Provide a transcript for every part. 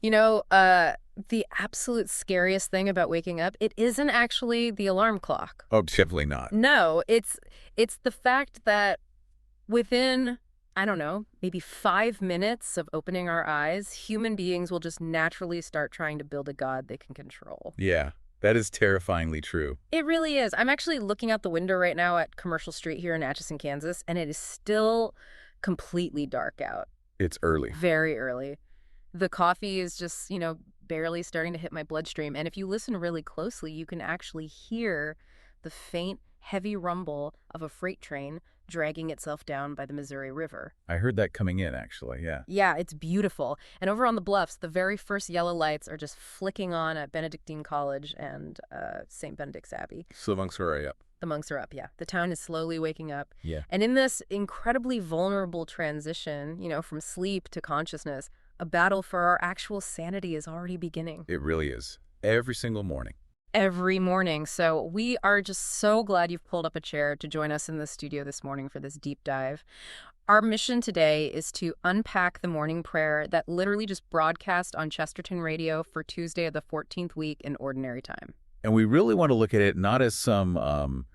You know, the absolute scariest thing about waking up, it isn't actually the alarm clock. Oh, definitely not. No, it's the fact that within, I don't know, maybe 5 minutes of opening our eyes, human beings will just naturally start trying to build a god they can control. Yeah, that is terrifyingly true. It really is. I'm actually looking out the window right now at Commercial Street here in Atchison, Kansas, and it is still completely dark out. It's early. Very early. The coffee is just, barely starting to hit my bloodstream. And if you listen really closely, you can actually hear the faint, heavy rumble of a freight train dragging itself down by the Missouri River. I heard that coming in, actually, yeah. Yeah, it's beautiful. And over on the bluffs, the very first yellow lights are just flicking on at Benedictine College and St. Benedict's Abbey. So the monks are up. The monks are up, yeah. The town is slowly waking up. Yeah. And in this incredibly vulnerable transition, from sleep to consciousness, a battle for our actual sanity is already beginning. It really is. Every single morning. Every morning. So we are just so glad you've pulled up a chair to join us in the studio this morning for this deep dive. Our mission today is to unpack the morning prayer that literally just broadcast on Chesterton Radio for Tuesday of the 14th week in Ordinary Time. And we really want to look at it not as some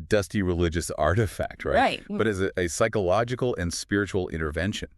dusty religious artifact, right? Right. But as a psychological and spiritual intervention.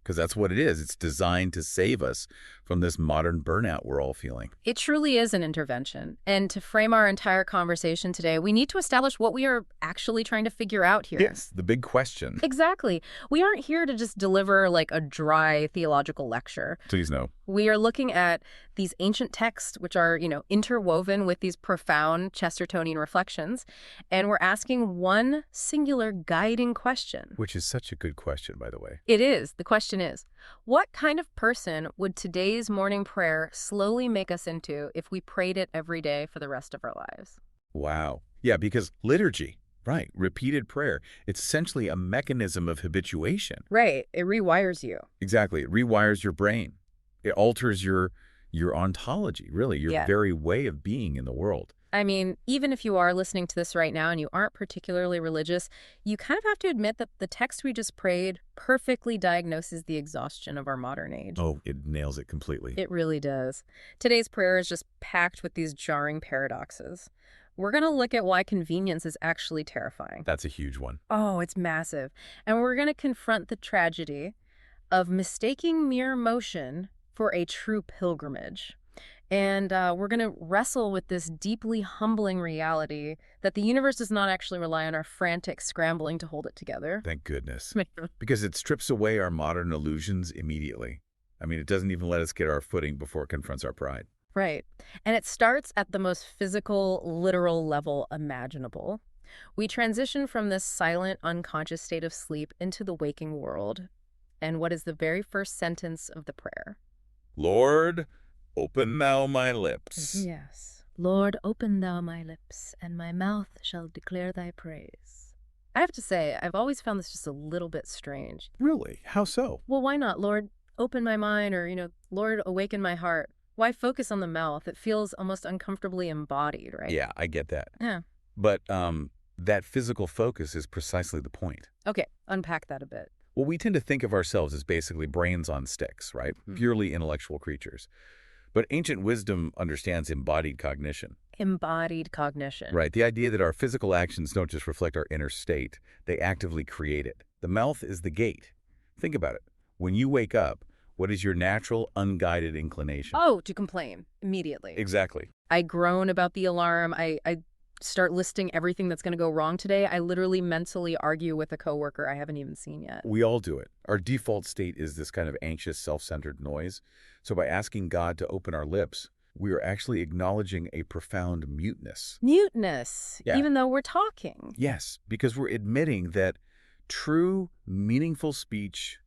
Because that's what it is. It's designed to save us from this modern burnout we're all feeling. It truly is an intervention. And to frame our entire conversation today, we need to establish what we are actually trying to figure out here. Yes, the big question. Exactly. We aren't here to just deliver like a dry theological lecture. Please no. We are looking at these ancient texts, which are, interwoven with these profound Chestertonian reflections. And we're asking one singular guiding question. Which is such a good question, by the way. It is. The question is, what kind of person would today's morning prayer slowly make us into if we prayed it every day for the rest of our lives? Wow. Yeah, because liturgy, right, repeated prayer, it's essentially a mechanism of habituation. Right. It rewires you. Exactly. It rewires your brain. It alters your ontology, really, your very way of being in the world. I mean, even if you are listening to this right now and you aren't particularly religious, you kind of have to admit that the text we just prayed perfectly diagnoses the exhaustion of our modern age. Oh, it nails it completely. It really does. Today's prayer is just packed with these jarring paradoxes. We're going to look at why convenience is actually terrifying. That's a huge one. Oh, it's massive. And we're going to confront the tragedy of mistaking mere motion for a true pilgrimage. And we're going to wrestle with this deeply humbling reality that the universe does not actually rely on our frantic scrambling to hold it together. Thank goodness. Because it strips away our modern illusions immediately. I mean, it doesn't even let us get our footing before it confronts our pride. Right. And it starts at the most physical, literal level imaginable. We transition from this silent, unconscious state of sleep into the waking world. And what is the very first sentence of the prayer? Lord, open thou my lips. Yes. Lord, open thou my lips, and my mouth shall declare thy praise. I have to say, I've always found this just a little bit strange. Really? How so? Well, why not? Lord, open my mind, or, Lord, awaken my heart. Why focus on the mouth? It feels almost uncomfortably embodied, right? Yeah, I get that. Yeah. But that physical focus is precisely the point. Okay, unpack that a bit. Well, we tend to think of ourselves as basically brains on sticks, right? Purely intellectual creatures. But ancient wisdom understands embodied cognition. Embodied cognition. Right. The idea that our physical actions don't just reflect our inner state, they actively create it. The mouth is the gate. Think about it. When you wake up, what is your natural, unguided inclination? Oh, to complain immediately. Exactly. I groan about the alarm. I start listing everything that's going to go wrong today. I literally mentally argue with a coworker I haven't even seen yet. We all do it. Our default state is this kind of anxious, self-centered noise. So by asking God to open our lips, we are actually acknowledging a profound muteness. Muteness, Yeah. even though we're talking. Yes, because we're admitting that true, meaningful speech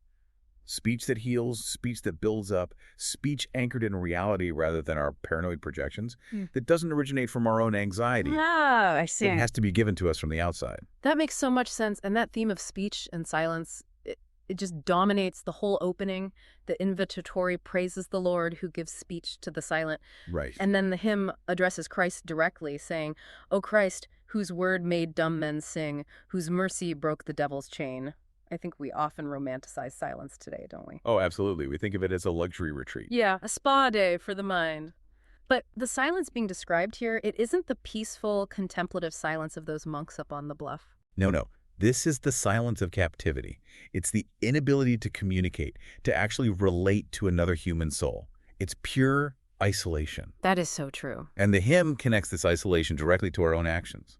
that heals, speech that builds up, speech anchored in reality rather than our paranoid projections, that doesn't originate from our own anxiety. Oh, I see. It has to be given to us from the outside. That makes so much sense. And that theme of speech and silence, it just dominates the whole opening. The invitatory praises the Lord who gives speech to the silent. Right. And then the hymn addresses Christ directly, saying, "O Christ, whose word made dumb men sing, whose mercy broke the devil's chain." I think we often romanticize silence today, don't we? Oh, absolutely. We think of it as a luxury retreat. Yeah, a spa day for the mind. But the silence being described here, it isn't the peaceful, contemplative silence of those monks up on the bluff. No. This is the silence of captivity. It's the inability to communicate, to actually relate to another human soul. It's pure isolation. That is so true. And the hymn connects this isolation directly to our own actions.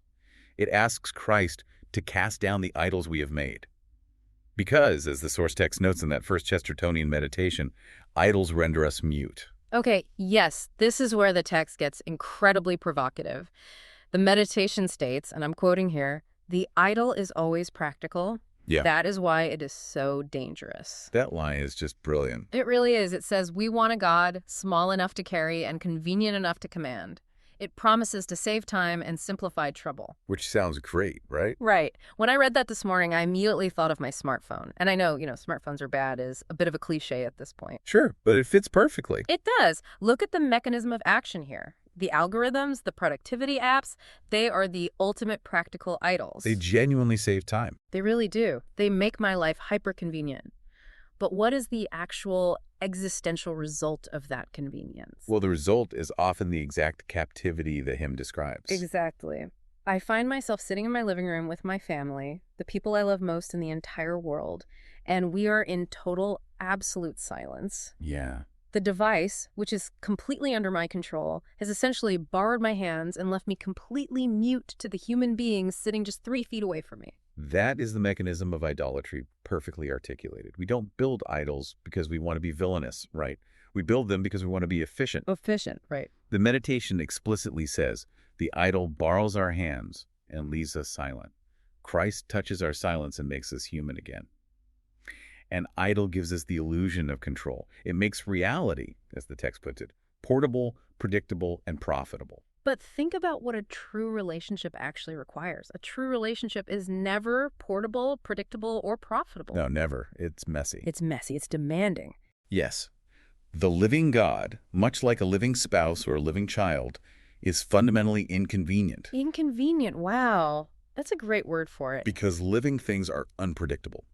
It asks Christ to cast down the idols we have made. Because, as the source text notes in that first Chestertonian meditation, idols render us mute. Okay, yes, this is where the text gets incredibly provocative. The meditation states, and I'm quoting here, "The idol is always practical. Yeah. That is why it is so dangerous." That line is just brilliant. It really is. It says, we want a God small enough to carry and convenient enough to command. It promises to save time and simplify trouble. Which sounds great, right? Right. When I read that this morning, I immediately thought of my smartphone. And I know, smartphones are bad is a bit of a cliche at this point. Sure, but it fits perfectly. It does. Look at the mechanism of action here. The algorithms, the productivity apps, they are the ultimate practical idols. They genuinely save time. They really do. They make my life hyper-convenient. But what is the actual existential result of that convenience? Well, the result is often the exact captivity the hymn describes. Exactly. I find myself sitting in my living room with my family, the people I love most in the entire world, and we are in total, absolute silence. Yeah. The device, which is completely under my control, has essentially borrowed my hands and left me completely mute to the human beings sitting just 3 feet away from me. That is the mechanism of idolatry perfectly articulated. We don't build idols because we want to be villainous, right? We build them because we want to be efficient. Efficient, right. The meditation explicitly says, the idol borrows our hands and leaves us silent. Christ touches our silence and makes us human again. An idol gives us the illusion of control. It makes reality, as the text puts it, portable, predictable, and profitable. But think about what a true relationship actually requires. A true relationship is never portable, predictable, or profitable. No, never. It's messy. It's messy. It's demanding. Yes. The living God, much like a living spouse or a living child, is fundamentally inconvenient. Inconvenient. Wow. That's a great word for it. Because living things are unpredictable.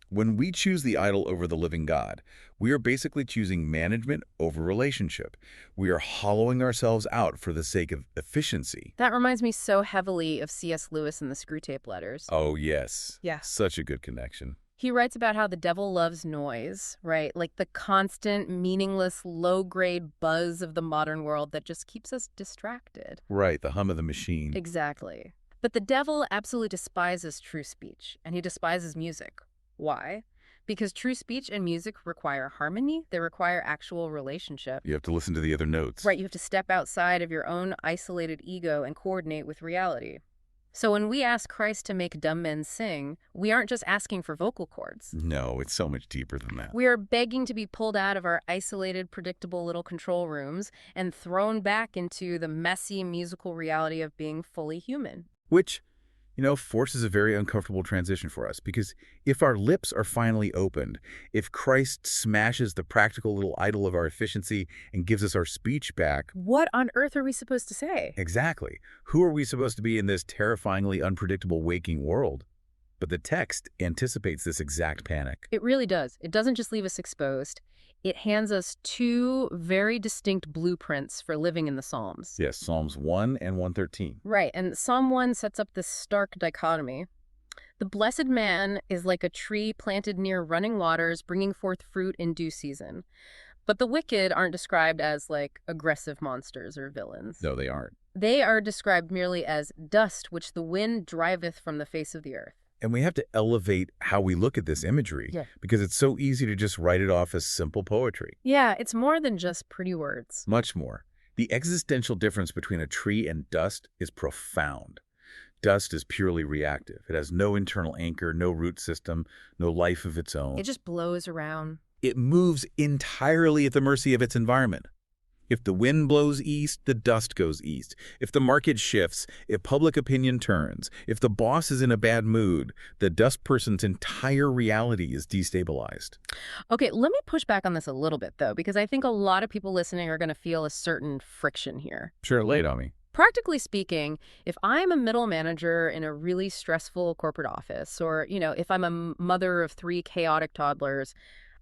When we choose the idol over the living God, we are basically choosing management over relationship. We are hollowing ourselves out for the sake of efficiency. That reminds me so heavily of C.S. Lewis and the Screwtape Letters. Oh, yes. Yeah. Such a good connection. He writes about how the devil loves noise, right? Like the constant, meaningless, low-grade buzz of the modern world that just keeps us distracted. Right, the hum of the machine. Exactly. But the devil absolutely despises true speech, and he despises music. Why? Because true speech and music require harmony. They require actual relationship. You have to listen to the other notes. Right, you have to step outside of your own isolated ego and coordinate with reality. So when we ask Christ to make dumb men sing, we aren't just asking for vocal cords. No, it's so much deeper than that. We are begging to be pulled out of our isolated, predictable little control rooms and thrown back into the messy musical reality of being fully human. Which, forces a very uncomfortable transition for us, because if our lips are finally opened, if Christ smashes the practical little idol of our efficiency and gives us our speech back... What on earth are we supposed to say? Exactly. Who are we supposed to be in this terrifyingly unpredictable waking world? But the text anticipates this exact panic. It really does. It doesn't just leave us exposed. It hands us 2 very distinct blueprints for living in the Psalms. Yes, Psalms 1 and 113. Right, and Psalm 1 sets up this stark dichotomy. The blessed man is like a tree planted near running waters, bringing forth fruit in due season. But the wicked aren't described as, aggressive monsters or villains. No, they aren't. They are described merely as dust which the wind driveth from the face of the earth. And we have to elevate how we look at this imagery, because it's so easy to just write it off as simple poetry. Yeah, it's more than just pretty words. Much more. The existential difference between a tree and dust is profound. Dust is purely reactive. It has no internal anchor, no root system, no life of its own. It just blows around. It moves entirely at the mercy of its environment. If the wind blows east, the dust goes east. If the market shifts, if public opinion turns, if the boss is in a bad mood, the dust person's entire reality is destabilized. Okay, let me push back on this a little bit, though, because I think a lot of people listening are going to feel a certain friction here. Sure, lay it on me. Practically speaking, if I'm a middle manager in a really stressful corporate office, or, if I'm a mother of 3 chaotic toddlers,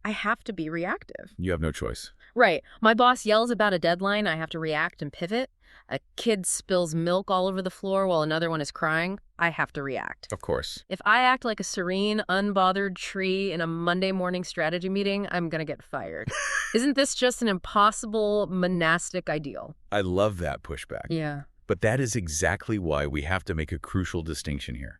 I have to be reactive. You have no choice. Right. My boss yells about a deadline, I have to react and pivot. A kid spills milk all over the floor while another one is crying, I have to react. Of course. If I act like a serene, unbothered tree in a Monday morning strategy meeting, I'm going to get fired. Isn't this just an impossible monastic ideal? I love that pushback. Yeah. But that is exactly why we have to make a crucial distinction here.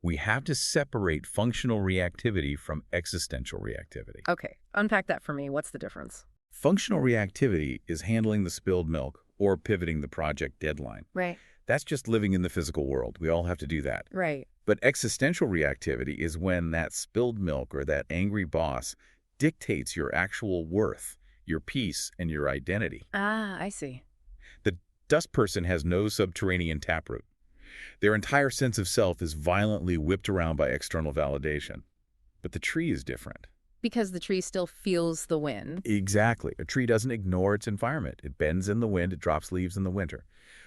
We have to separate functional reactivity from existential reactivity. Okay, unpack that for me. What's the difference? Functional reactivity is handling the spilled milk or pivoting the project deadline. Right. That's just living in the physical world. We all have to do that. Right. But existential reactivity is when that spilled milk or that angry boss dictates your actual worth, your peace, and your identity. Ah, I see. The dust person has no subterranean taproot. Their entire sense of self is violently whipped around by external validation. But the tree is different. Because the tree still feels the wind. Exactly. A tree doesn't ignore its environment. It bends in the wind, it drops leaves in the winter.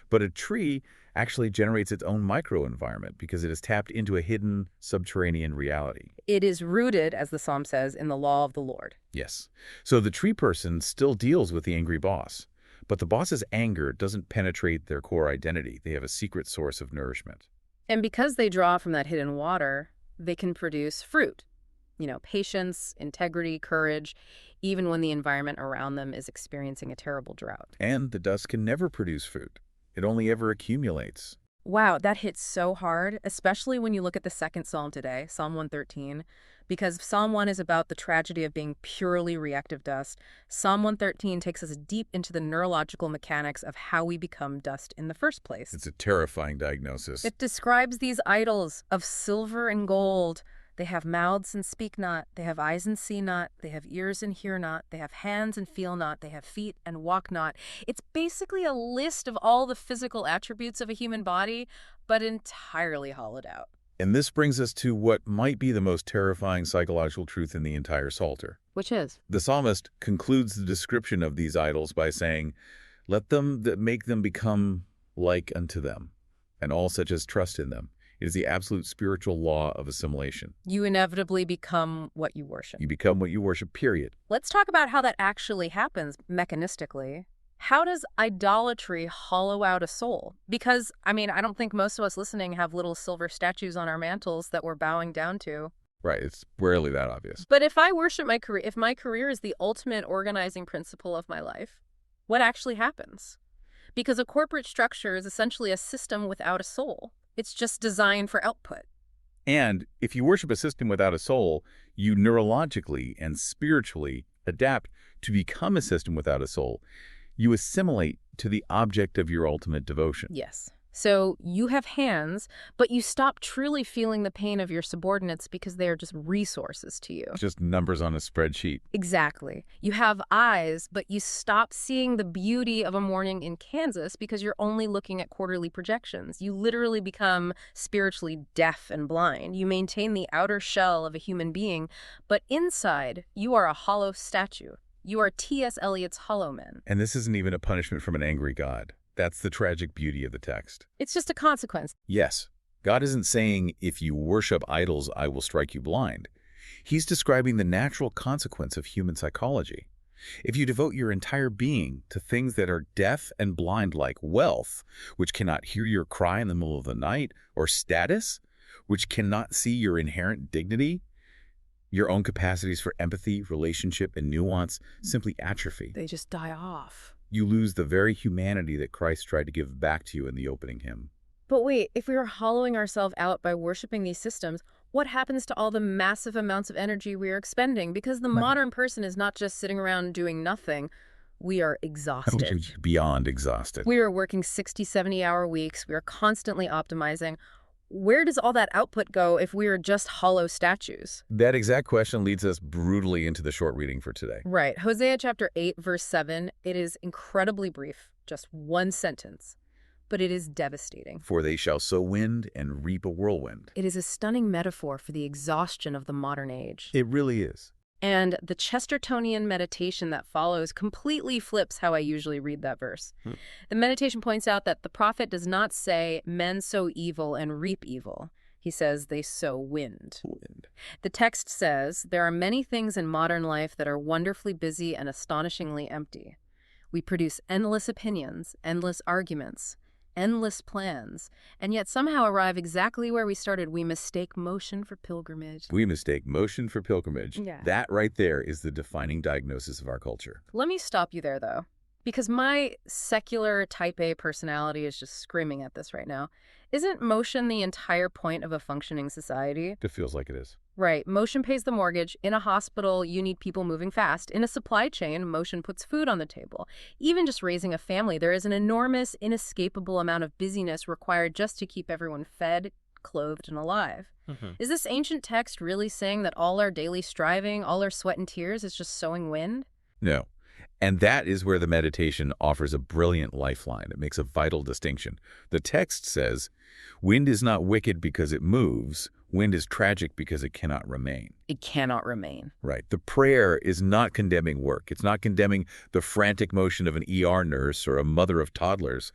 But a tree actually generates its own microenvironment because it is tapped into a hidden subterranean reality. It is rooted, as the psalm says, in the law of the Lord. Yes. So the tree person still deals with the angry boss. But the boss's anger doesn't penetrate their core identity. They have a secret source of nourishment. And because they draw from that hidden water, they can produce fruit. Patience, integrity, courage, even when the environment around them is experiencing a terrible drought. And the dust can never produce fruit. It only ever accumulates. Wow, that hits so hard, especially when you look at the second psalm today, Psalm 113, because Psalm 1 is about the tragedy of being purely reactive dust. Psalm 113 takes us deep into the neurological mechanics of how we become dust in the first place. It's a terrifying diagnosis. It describes these idols of silver and gold. They have mouths and speak not. They have eyes and see not. They have ears and hear not. They have hands and feel not. They have feet and walk not. It's basically a list of all the physical attributes of a human body, but entirely hollowed out. And this brings us to what might be the most terrifying psychological truth in the entire Psalter. Which is? The psalmist concludes the description of these idols by saying, "Let them that make them become like unto them, and all such as trust in them." It is the absolute spiritual law of assimilation. You inevitably become what you worship. You become what you worship, period. Let's talk about how that actually happens mechanistically. How does idolatry hollow out a soul? Because, I don't think most of us listening have little silver statues on our mantles that we're bowing down to. Right, it's rarely that obvious. But if I worship my career, if my career is the ultimate organizing principle of my life, what actually happens? Because a corporate structure is essentially a system without a soul. It's just designed for output. And if you worship a system without a soul, you neurologically and spiritually adapt to become a system without a soul. You assimilate to the object of your ultimate devotion. Yes. So you have hands, but you stop truly feeling the pain of your subordinates because they are just resources to you. Just numbers on a spreadsheet. Exactly. You have eyes, but you stop seeing the beauty of a morning in Kansas because you're only looking at quarterly projections. You literally become spiritually deaf and blind. You maintain the outer shell of a human being, but inside, you are a hollow statue. You are T.S. Eliot's hollow men. And this isn't even a punishment from an angry God. That's the tragic beauty of the text. It's just a consequence. Yes, God isn't saying, if you worship idols, I will strike you blind. He's describing the natural consequence of human psychology. If you devote your entire being to things that are deaf and blind like wealth, which cannot hear your cry in the middle of the night, or status, which cannot see your inherent dignity, your own capacities for empathy, relationship, and nuance simply atrophy. They just die off. You lose the very humanity that Christ tried to give back to you in the opening hymn. But wait, if we are hollowing ourselves out by worshiping these systems, what happens to all the massive amounts of energy we are expending? Because the modern person is not just sitting around doing nothing. We are exhausted. Beyond exhausted. We are working 60, 70-hour weeks. We are constantly optimizing. Where does all that output go if we are just hollow statues? That exact question leads us brutally into the short reading for today. Right. Hosea chapter 8, verse 7. It is incredibly brief, just one sentence, but it is devastating. For they shall sow wind and reap a whirlwind. It is a stunning metaphor for the exhaustion of the modern age. It really is. And the Chestertonian meditation that follows completely flips how I usually read that verse. The meditation points out that the prophet does not say, men sow evil and reap evil. He says they sow wind. The text says, there are many things in modern life that are wonderfully busy and astonishingly empty. We produce endless opinions, endless arguments, endless plans, and yet somehow arrive exactly where we started. We mistake motion for pilgrimage. We mistake motion for pilgrimage. Yeah. That right there is the defining diagnosis of our culture. Let me stop you there, though, because my secular type A personality is just screaming at this right now. Isn't motion the entire point of a functioning society? It feels like it is. Right. Motion pays the mortgage. In a hospital, you need people moving fast. In a supply chain, motion puts food on the table. Even just raising a family, there is an enormous, inescapable amount of busyness required just to keep everyone fed, clothed, and alive. Is this ancient text really saying that all our daily striving, all our sweat and tears is just sowing wind? No. And that is where the meditation offers a brilliant lifeline. It makes a vital distinction. The text says, wind is not wicked because it moves. Wind is tragic because it cannot remain. It cannot remain. Right. The prayer is not condemning work. It's not condemning the frantic motion of an ER nurse or a mother of toddlers.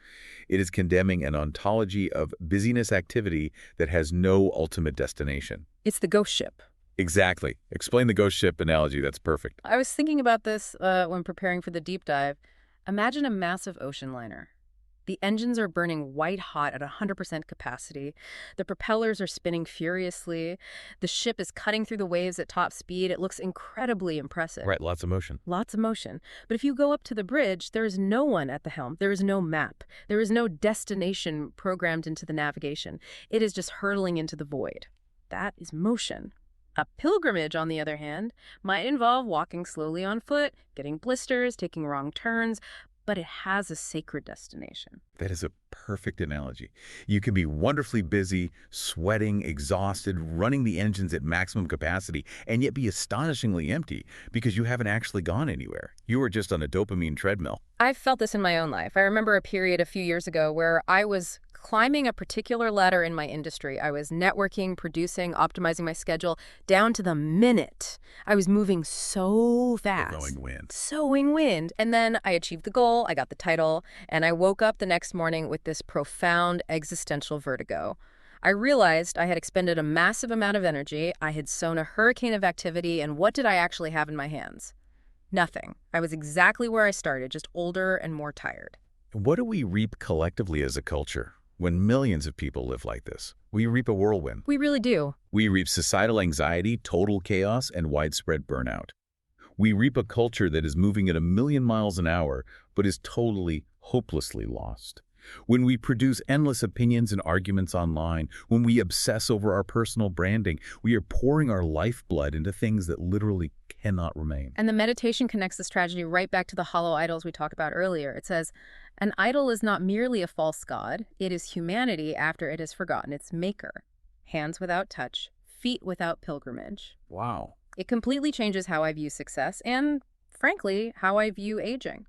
It is condemning an ontology of busyness activity that has no ultimate destination. It's the ghost ship. Exactly. Explain the ghost ship analogy. That's perfect. I was thinking about this when preparing for the deep dive. Imagine a massive ocean liner. The engines are burning white hot at 100% capacity. The propellers are spinning furiously. The ship is cutting through the waves at top speed. It looks incredibly impressive. Right, lots of motion. Lots of motion. But if you go up to the bridge, there is no one at the helm. There is no map. There is no destination programmed into the navigation. It is just hurtling into the void. That is motion. A pilgrimage, on the other hand, might involve walking slowly on foot, getting blisters, taking wrong turns, but it has a sacred destination. That is a perfect analogy. You can be wonderfully busy, sweating, exhausted, running the engines at maximum capacity, and yet be astonishingly empty because you haven't actually gone anywhere. You were just on a dopamine treadmill. I've felt this in my own life. I remember a period a few years ago where I was climbing a particular ladder in my industry. I was networking, producing, optimizing my schedule down to the minute. I was moving so fast. Sowing wind. And then I achieved the goal, I got the title, and I woke up the next morning with this profound existential vertigo. I realized I had expended a massive amount of energy, I had sown a hurricane of activity, and what did I actually have in my hands? Nothing. I was exactly where I started, just older and more tired. What do we reap collectively as a culture when millions of people live like this? We reap a whirlwind. We really do. We reap societal anxiety, total chaos, and widespread burnout. We reap a culture that is moving at 1,000,000 miles an hour, but is totally, hopelessly lost. When we produce endless opinions and arguments online, when we obsess over our personal branding, we are pouring our lifeblood into things that literally cannot remain. And the meditation connects this tragedy right back to the hollow idols we talked about earlier. It says, an idol is not merely a false god, it is humanity after it has forgotten its maker. Hands without touch, feet without pilgrimage. Wow. It completely changes how I view success and, frankly, how I view aging.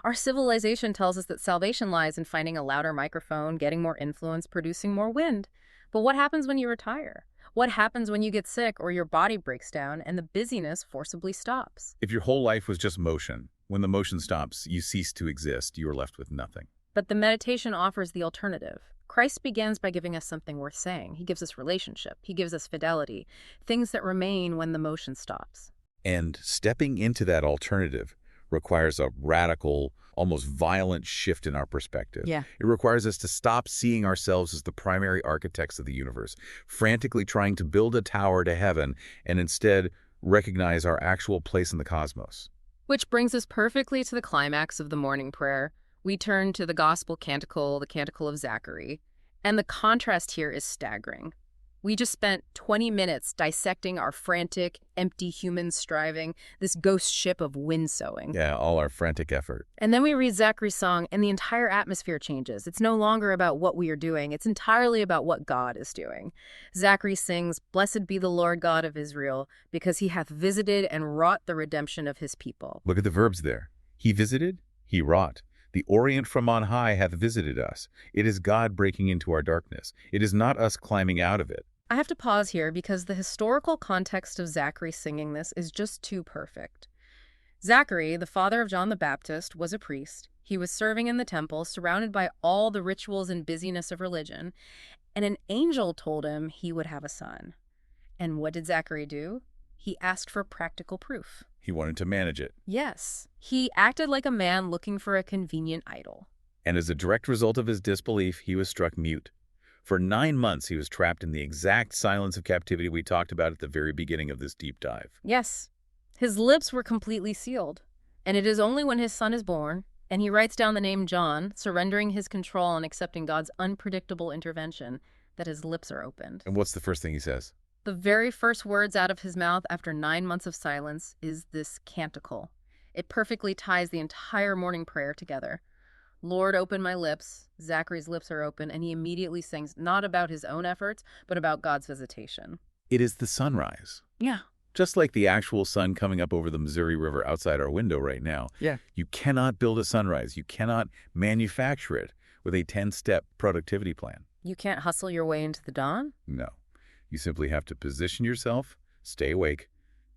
Our civilization tells us that salvation lies in finding a louder microphone, getting more influence, producing more wind. But what happens when you retire? What happens when you get sick or your body breaks down and the busyness forcibly stops? If your whole life was just motion, when the motion stops, you cease to exist. You are left with nothing. But the meditation offers the alternative. Christ begins by giving us something worth saying. He gives us relationship. He gives us fidelity, things that remain when the motion stops. And stepping into that alternative requires a radical, almost violent shift in our perspective. Yeah. It requires us to stop seeing ourselves as the primary architects of the universe, frantically trying to build a tower to heaven, and instead recognize our actual place in the cosmos. Which brings us perfectly to the climax of the morning prayer. We turn to the gospel canticle, the canticle of Zachary, and the contrast here is staggering. We just spent 20 minutes dissecting our frantic, empty human striving, this ghost ship of wind sowing. Yeah, all our frantic effort. And then we read Zachary's song, and the entire atmosphere changes. It's no longer about what we are doing. It's entirely about what God is doing. Zachary sings, "Blessed be the Lord God of Israel, because he hath visited and wrought the redemption of his people." Look at the verbs there. He visited, he wrought. The Orient from on high hath visited us. It is God breaking into our darkness. It is not us climbing out of it. I have to pause here because the historical context of Zachary singing this is just too perfect. Zachary, the father of John the Baptist, was a priest. He was serving in the temple, surrounded by all the rituals and busyness of religion, and an angel told him he would have a son. And what did Zachary do? He asked for practical proof. He wanted to manage it. Yes, he acted like a man looking for a convenient idol. And as a direct result of his disbelief, he was struck mute. For 9 months, he was trapped in the exact silence of captivity we talked about at the very beginning of this deep dive. Yes, his lips were completely sealed. And it is only when his son is born, and he writes down the name John, surrendering his control and accepting God's unpredictable intervention, that his lips are opened. And what's the first thing he says? The very first words out of his mouth after 9 months of silence is this canticle. It perfectly ties the entire morning prayer together. Lord, open my lips. Zachary's lips are open, and he immediately sings not about his own efforts, but about God's visitation. It is the sunrise. Yeah. Just like the actual sun coming up over the Missouri River outside our window right now. Yeah. You cannot build a sunrise. You cannot manufacture it with a 10-step productivity plan. You can't hustle your way into the dawn? No. You simply have to position yourself, stay awake,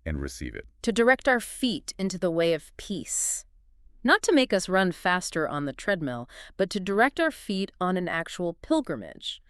and receive it. To direct our feet into the way of peace. Not to make us run faster on the treadmill, but to direct our feet on an actual pilgrimage.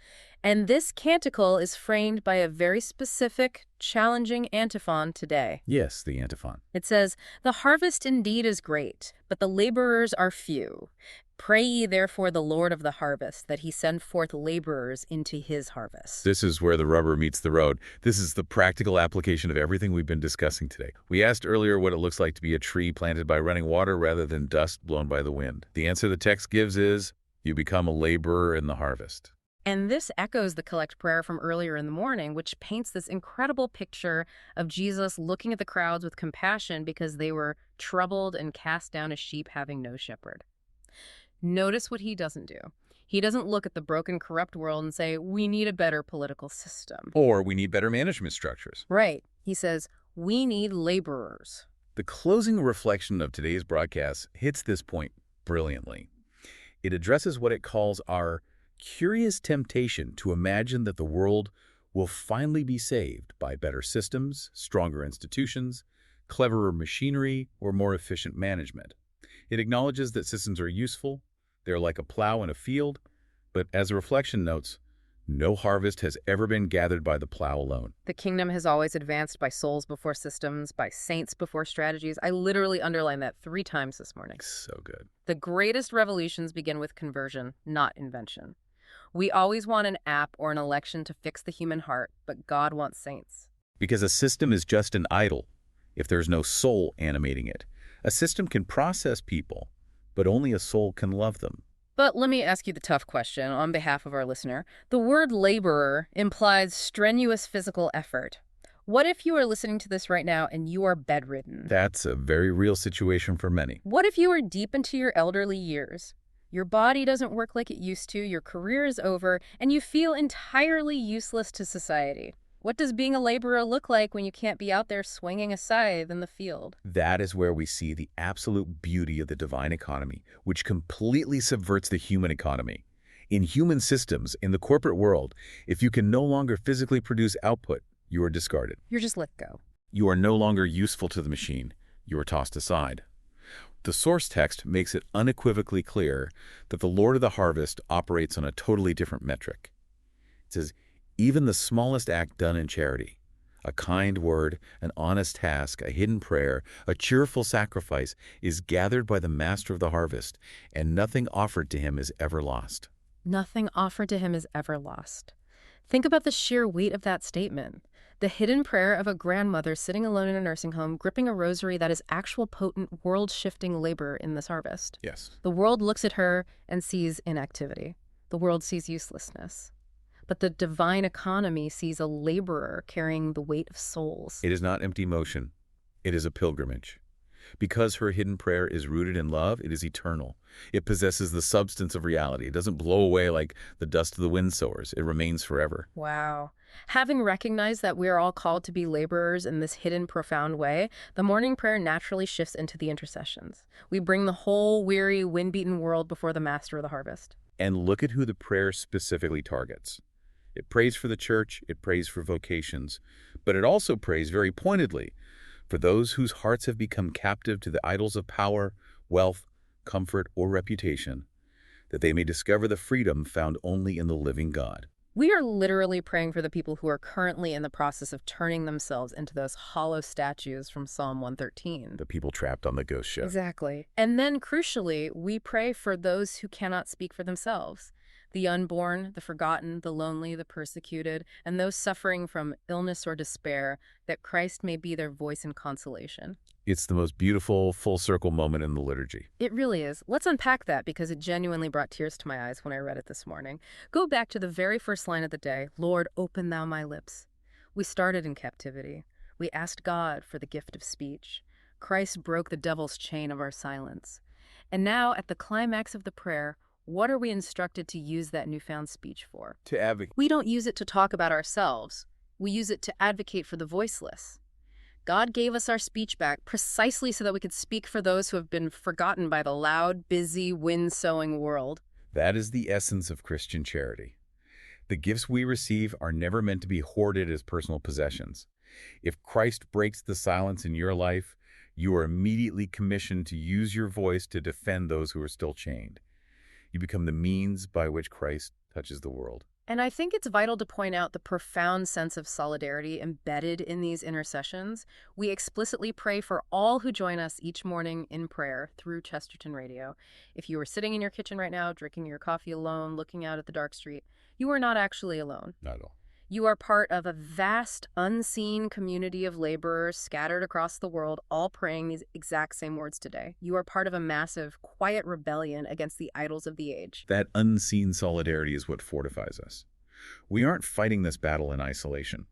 And this canticle is framed by a very specific, challenging antiphon today. Yes, the antiphon. It says, "The harvest indeed is great, but the laborers are few. Pray ye therefore the Lord of the harvest, that he send forth laborers into his harvest." This is where the rubber meets the road. This is the practical application of everything we've been discussing today. We asked earlier what it looks like to be a tree planted by running water rather than dust blown by the wind. The answer the text gives is, you become a laborer in the harvest. And this echoes the collect prayer from earlier in the morning, which paints this incredible picture of Jesus looking at the crowds with compassion because they were troubled and cast down as sheep having no shepherd. Notice what he doesn't do. He doesn't look at the broken, corrupt world and say, we need a better political system. Or we need better management structures. Right. He says, we need laborers. The closing reflection of today's broadcast hits this point brilliantly. It addresses what it calls our curious temptation to imagine that the world will finally be saved by better systems, stronger institutions, cleverer machinery, or more efficient management. It acknowledges that systems are useful, they're like a plow in a field, but as the reflection notes, no harvest has ever been gathered by the plow alone. The kingdom has always advanced by souls before systems, by saints before strategies. I literally underlined that 3 times this morning. So good. The greatest revolutions begin with conversion, not invention. We always want an app or an election to fix the human heart, but God wants saints. Because a system is just an idol if there's no soul animating it. A system can process people, but only a soul can love them. But let me ask you the tough question on behalf of our listener. The word laborer implies strenuous physical effort. What if you are listening to this right now and you are bedridden? That's a very real situation for many. What if you are deep into your elderly years? Your body doesn't work like it used to, your career is over, and you feel entirely useless to society. What does being a laborer look like when you can't be out there swinging a scythe in the field? That is where we see the absolute beauty of the divine economy, which completely subverts the human economy. In human systems, in the corporate world, if you can no longer physically produce output, you are discarded. You're just let go. You are no longer useful to the machine. You are tossed aside. The source text makes it unequivocally clear that the Lord of the harvest operates on a totally different metric. It says, even the smallest act done in charity, a kind word, an honest task, a hidden prayer, a cheerful sacrifice, is gathered by the master of the harvest, and nothing offered to him is ever lost. Nothing offered to him is ever lost. Think about the sheer weight of that statement. The hidden prayer of a grandmother sitting alone in a nursing home, gripping a rosary that is actual potent, world-shifting labor in this harvest. Yes. The world looks at her and sees inactivity. The world sees uselessness. But the divine economy sees a laborer carrying the weight of souls. It is not empty motion. It is a pilgrimage. Because her hidden prayer is rooted in love, it is eternal. It possesses the substance of reality. It doesn't blow away like the dust of the windsowers. It remains forever. Wow. Having recognized that we are all called to be laborers in this hidden, profound way, the morning prayer naturally shifts into the intercessions. We bring the whole weary, wind-beaten world before the master of the harvest. And look at who the prayer specifically targets. It prays for the church, it prays for vocations, but it also prays very pointedly for those whose hearts have become captive to the idols of power, wealth, comfort, or reputation, that they may discover the freedom found only in the living God. We are literally praying for the people who are currently in the process of turning themselves into those hollow statues from Psalm 113. The people trapped on the ghost ship. Exactly. And then, crucially, we pray for those who cannot speak for themselves. The unborn, the forgotten, the lonely, the persecuted, and those suffering from illness or despair, that Christ may be their voice and consolation. It's the most beautiful, full-circle moment in the liturgy. It really is. Let's unpack that because it genuinely brought tears to my eyes when I read it this morning. Go back to the very first line of the day, Lord, open thou my lips. We started in captivity. We asked God for the gift of speech. Christ broke the devil's chain of our silence. And now, at the climax of the prayer, what are we instructed to use that newfound speech for? To advocate. We don't use it to talk about ourselves. We use it to advocate for the voiceless. God gave us our speech back precisely so that we could speak for those who have been forgotten by the loud, busy, wind-sowing world. That is the essence of Christian charity. The gifts we receive are never meant to be hoarded as personal possessions. If Christ breaks the silence in your life, you are immediately commissioned to use your voice to defend those who are still chained. You become the means by which Christ touches the world. And I think it's vital to point out the profound sense of solidarity embedded in these intercessions. We explicitly pray for all who join us each morning in prayer through Chesterton Radio. If you are sitting in your kitchen right now, drinking your coffee alone, looking out at the dark street, you are not actually alone. Not at all. You are part of a vast, unseen community of laborers scattered across the world, all praying these exact same words today. You are part of a massive, quiet rebellion against the idols of the age. That unseen solidarity is what fortifies us. We aren't fighting this battle in isolation.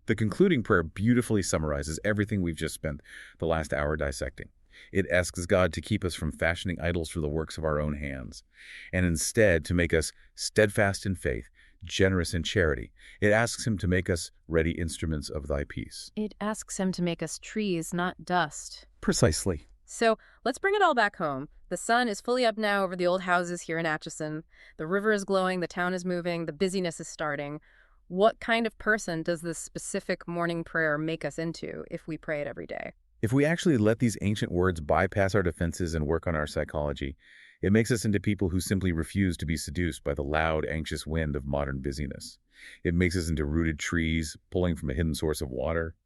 The concluding prayer beautifully summarizes everything we've just spent the last hour dissecting. It asks God to keep us from fashioning idols for the works of our own hands, and instead to make us steadfast in faith, generous in charity. It asks him to make us ready instruments of thy peace. It asks him to make us trees, not dust. Precisely. So let's bring it all back home. The sun is fully up now over the old houses here in Atchison. The river is glowing, the town is moving, the busyness is starting. What kind of person does this specific morning prayer make us into if we pray it every day? If we actually let these ancient words bypass our defenses and work on our psychology, it makes us into people who simply refuse to be seduced by the loud, anxious wind of modern busyness. It makes us into rooted trees, pulling from a hidden source of water.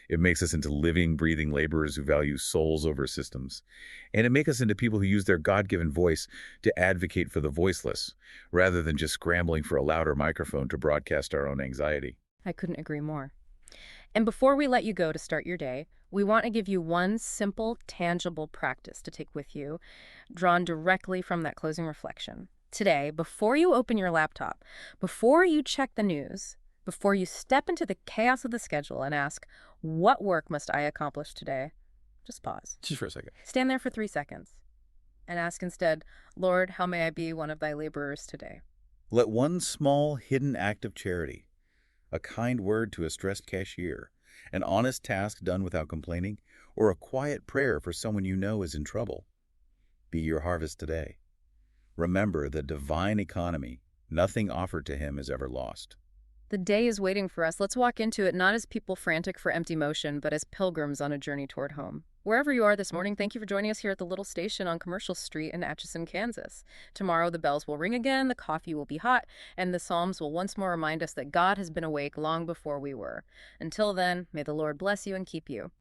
It makes us into living, breathing laborers who value souls over systems. And it makes us into people who use their God-given voice to advocate for the voiceless, rather than just scrambling for a louder microphone to broadcast our own anxiety. I couldn't agree more. And before we let you go to start your day, we want to give you one simple, tangible practice to take with you, drawn directly from that closing reflection. Today, before you open your laptop, before you check the news, before you step into the chaos of the schedule and ask, what work must I accomplish today? Just pause. Just for a second. Stand there for 3 seconds and ask instead, Lord, how may I be one of thy laborers today? Let one small, hidden act of charity, a kind word to a stressed cashier, an honest task done without complaining, or a quiet prayer for someone you know is in trouble, be your harvest today. Remember the divine economy. Nothing offered to him is ever lost. The day is waiting for us. Let's walk into it not as people frantic for empty motion, but as pilgrims on a journey toward home. Wherever you are this morning, thank you for joining us here at the little station on Commercial Street in Atchison, Kansas. Tomorrow the bells will ring again, the coffee will be hot, and the Psalms will once more remind us that God has been awake long before we were. Until then, may the Lord bless you and keep you.